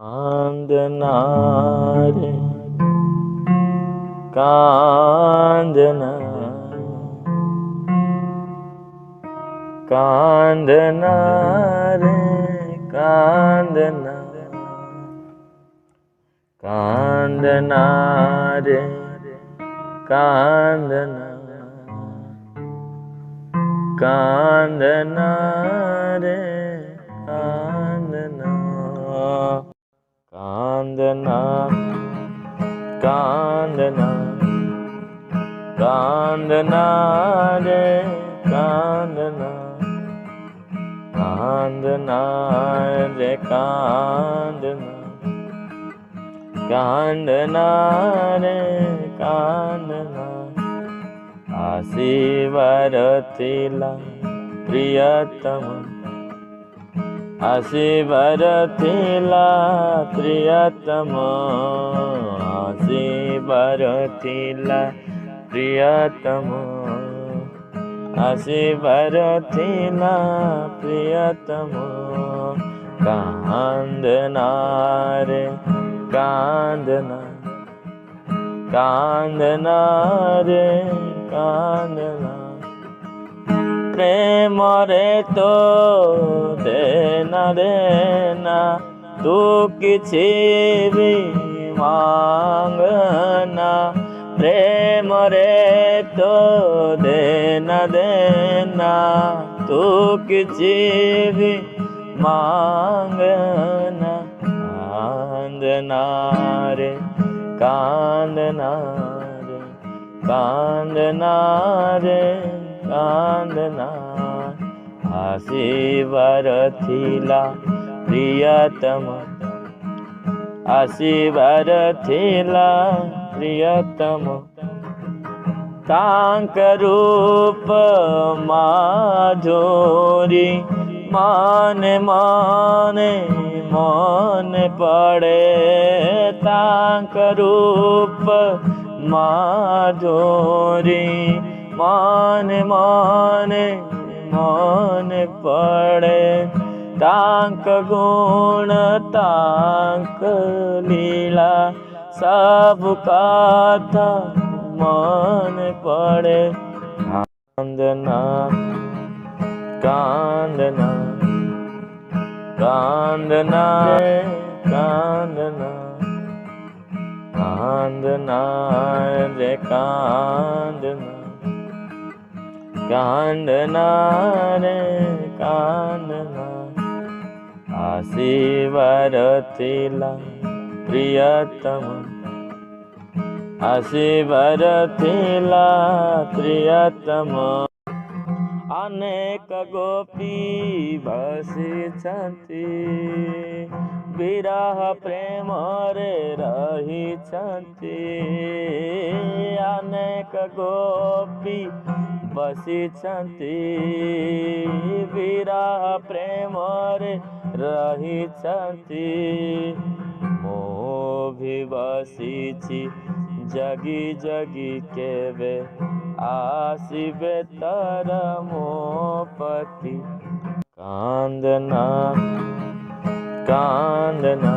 कांदना रे कांदना कांदना रे कांदना कांदना रे कांदना कांदना रे कांदना कांदना कांदना कांदना रे कांदना कांदना रे कांदना कांदना रे कांदना आसी वरथिला प्रियतम आसी वरथिला प्रियतम आसी वरथिला प्रियतम आसी वरथिला प्रियतम कांदना रे कांदना कांदना रे कांदना प्रेम रे तो देना देना तू किसी भी मांगना प्रेम रे तो देना देना तू किसी भी मांगना कांदना रे कांदना रे कांदना रे कांदना आसी वरथिला प्रियतम आसी वरथिला प्रियतम तांक रूप माधुरी माने माने मन पड़े तांक रूप माधुरी माने माने मन पड़े तांक गुण तांक लीला सब कथा मन पड़े कांदना कांदना कांदना रे कांदना कांदना रे कांदना कांदना रे कांदना आसी वरथिला प्रियतम आसी वरथिला प्रियतम अनेक गोपी बसिछन्ति विरह प्रेम रे रहिछन्ति अनेक गोपी बसिछन्ति विरह प्रेम रे रहिछन्ति मो भी बसिछि जगी जगी केवे आसिबे तर मो पति कांदना कांदना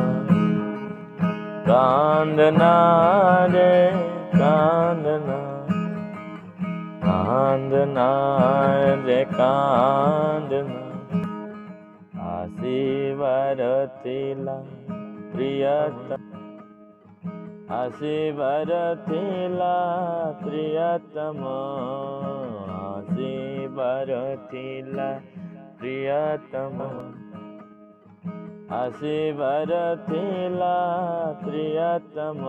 कांदना रे कांदना कांदना रे कांदना आसी वरथिला प्रियतम आसी वरथिला प्रियतम आसी वरथिला प्रियतम आसी वरथिला प्रियतम।